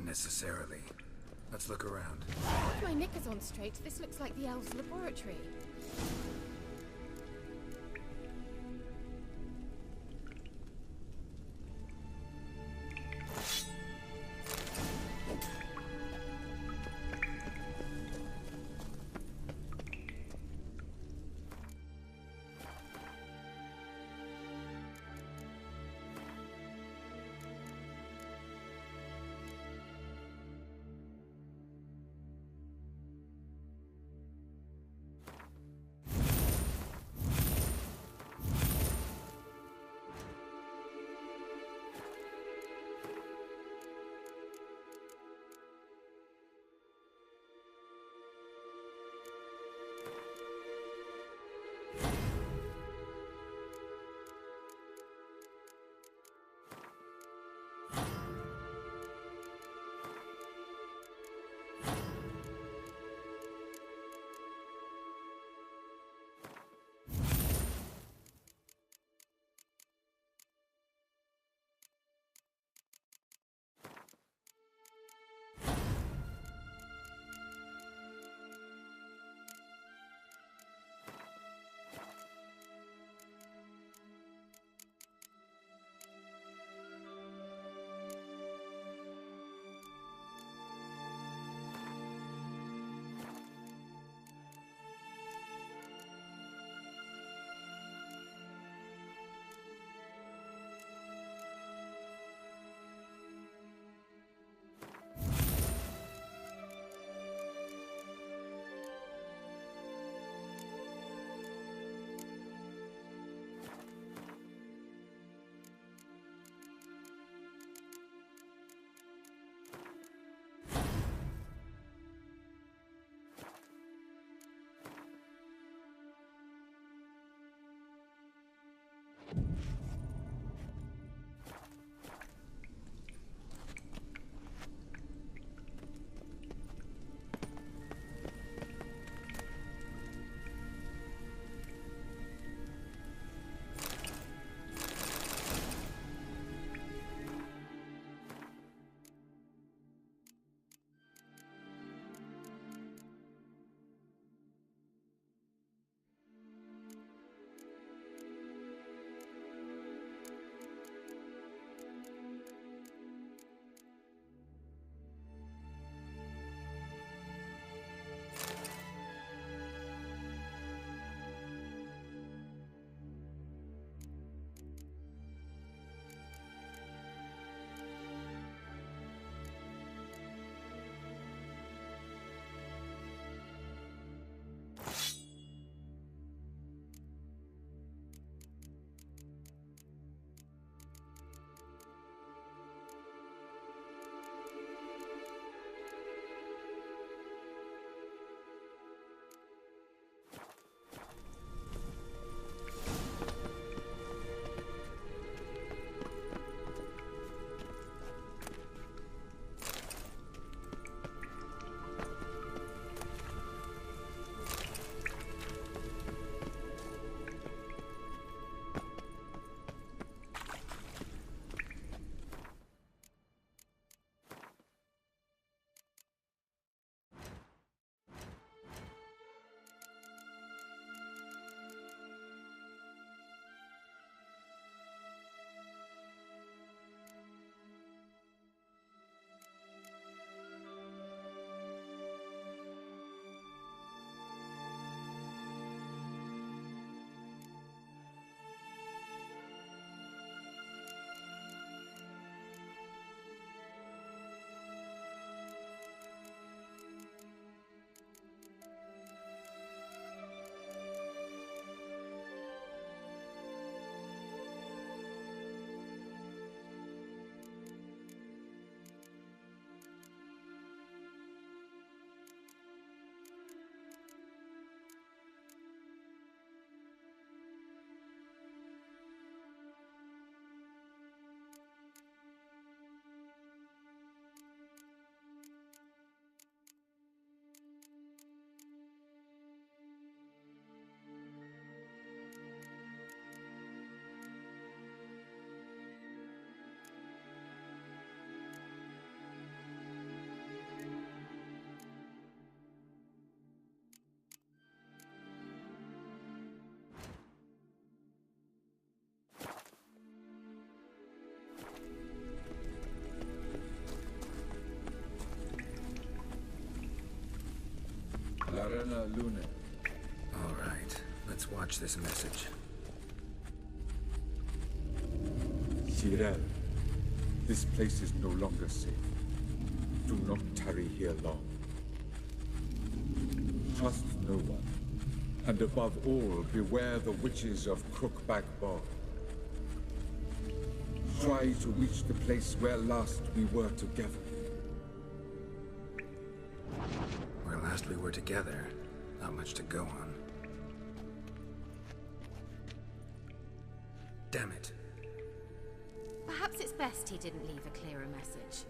necessarily. Let's look around. If my knickers on straight, this looks like the elves' laboratory. Larena Lune. All right, let's watch this message. Cyril, this place is no longer safe. Do not tarry here long. Trust no one. And above all, beware the witches of Crookback Bog. Try to reach the place where last we were together. Where last we were together, not much to go on. Damn it. Perhaps it's best he didn't leave a clearer message.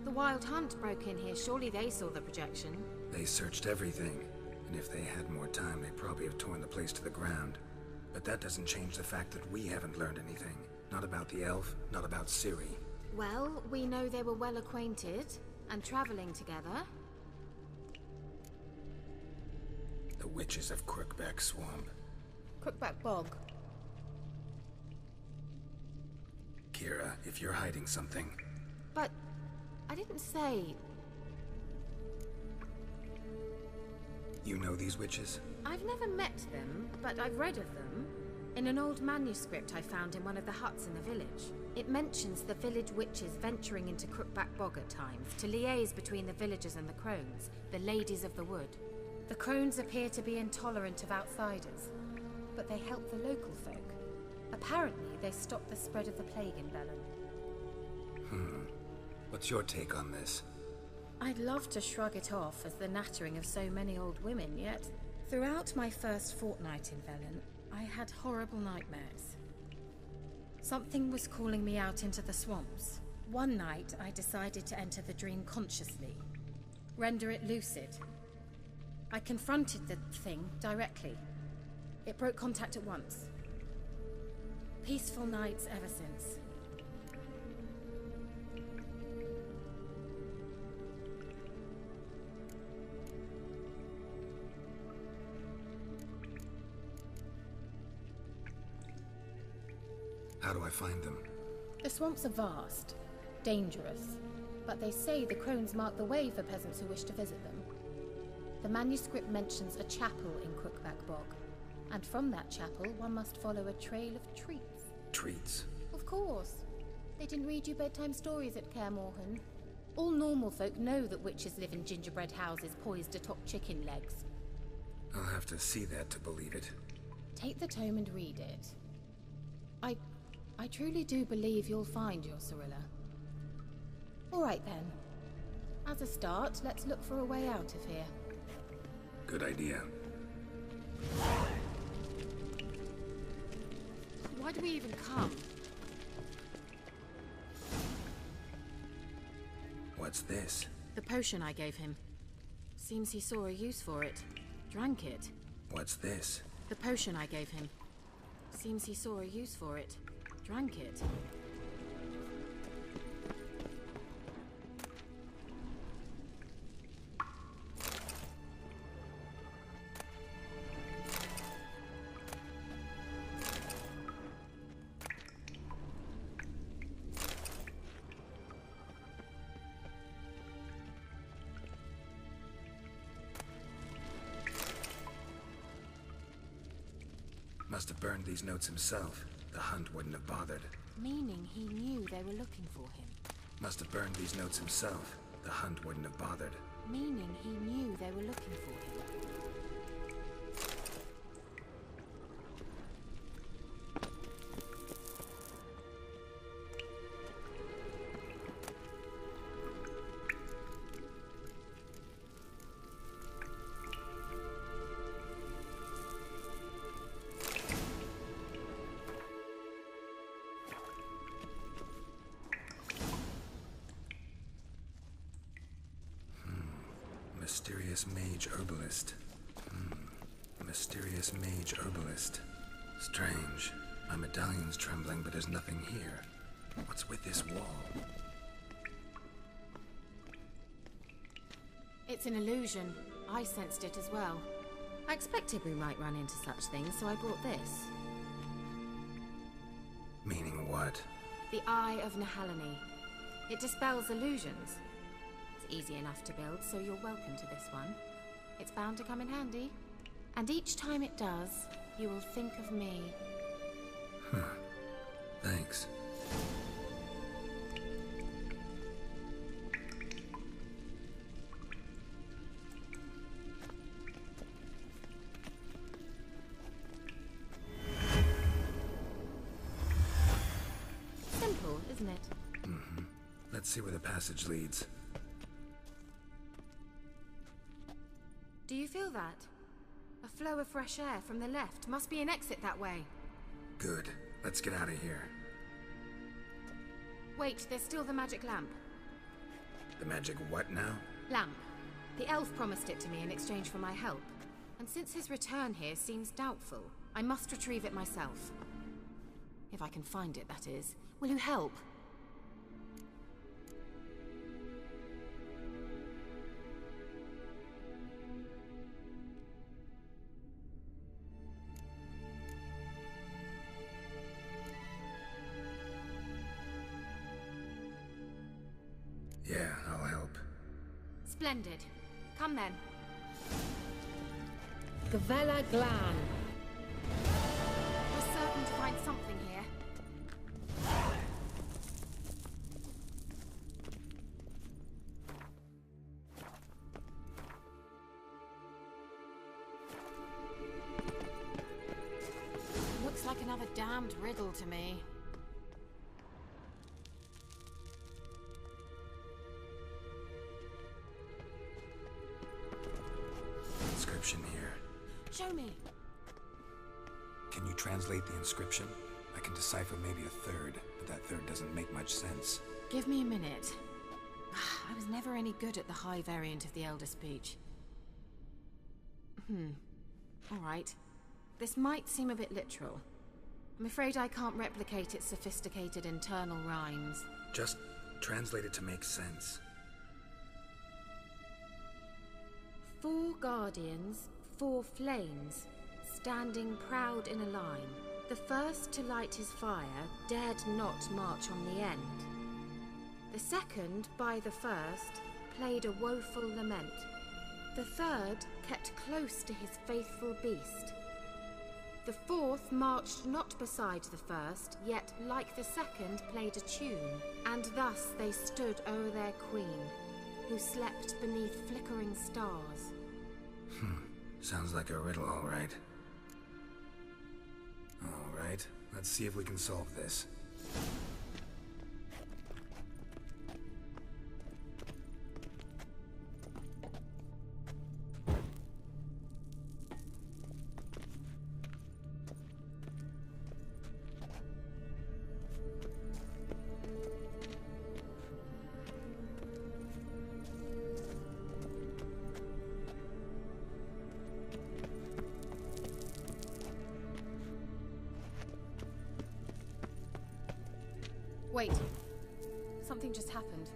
The Wild Hunt broke in here. Surely they saw the projection. They searched everything, and if they had more time, they'd probably have torn the place to the ground. But that doesn't change the fact that we haven't learned anything. Not about the elf, not about Ciri. Well, we know they were well acquainted and traveling together. The witches of Crookback Swamp. Crookback Bog. Kira, if you're hiding something... But I didn't say... You know these witches? I've never met them, but I've read of them. In an old manuscript I found in one of the huts in the village. It mentions the village witches venturing into Crookback Bog at times to liaise between the villagers and the crones, the ladies of the wood. The crones appear to be intolerant of outsiders, but they help the local folk. Apparently, they stopped the spread of the plague in Velen. What's your take on this? I'd love to shrug it off as the nattering of so many old women, yet throughout my first fortnight in Velen, I had horrible nightmares. Something was calling me out into the swamps. One night, I decided to enter the dream consciously, render it lucid. I confronted the thing directly. It broke contact at once. Peaceful nights ever since. How do I find them? The swamps are vast, dangerous, but they say the crones mark the way for peasants who wish to visit them. The manuscript mentions a chapel in Crookback Bog, and from that chapel one must follow a trail of treats. Treats? Of course. They didn't read you bedtime stories at Kaer Morhen. All normal folk know that witches live in gingerbread houses poised atop chicken legs. I'll have to see that to believe it. Take the tome and read it. I truly do believe you'll find your Cirilla. All right then. As a start, let's look for a way out of here. Good idea. Why do we even come? What's this? The potion I gave him. Seems he saw a use for it. Drank it. What's this? The potion I gave him. Seems he saw a use for it. Drank it. Must have burned these notes himself. The Hunt wouldn't have bothered. Meaning he knew they were looking for him. Must have burned these notes himself. The Hunt wouldn't have bothered. Meaning he knew they were looking for him. Mysterious mage herbalist. Mysterious mage herbalist. Strange. My medallion's trembling, but there's nothing here. What's with this wall? It's an illusion. I sensed it as well. I expected we might run into such things, so I brought this. Meaning what? The Eye of Nehaleni. It dispels illusions. It's easy enough to build, so you're welcome to this one. It's bound to come in handy. And each time it does, you will think of me. Huh. Thanks. Simple, isn't it? Mm-hmm. Let's see where the passage leads. Do you feel that? A flow of fresh air from the left. Must be an exit that way. Good. Let's get out of here. Wait, there's still the magic lamp. The magic what now? Lamp. The elf promised it to me in exchange for my help. And since his return here seems doubtful, I must retrieve it myself. If I can find it, that is. Will you help? Yeah, I'll help. Splendid. Come then. Gavella Glan. We're certain to find something here. Looks like another damned riddle to me. Inscription here. Show me. Can you translate the inscription? I can decipher maybe a third, but that third doesn't make much sense. Give me a minute. I was never any good at the high variant of the Elder Speech. All right. This might seem a bit literal. I'm afraid I can't replicate its sophisticated internal rhymes. Just translate it to make sense. 4 guardians, 4 flames, standing proud in a line. The first to light his fire dared not march on the end. The second, by the first, played a woeful lament. The third kept close to his faithful beast. The fourth marched not beside the first, yet like the second played a tune, and thus they stood o'er their queen, who slept beneath flickering stars. Sounds like a riddle, all right. All right, let's see if we can solve this. Wait. Something just happened.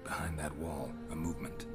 Behind that wall, a movement.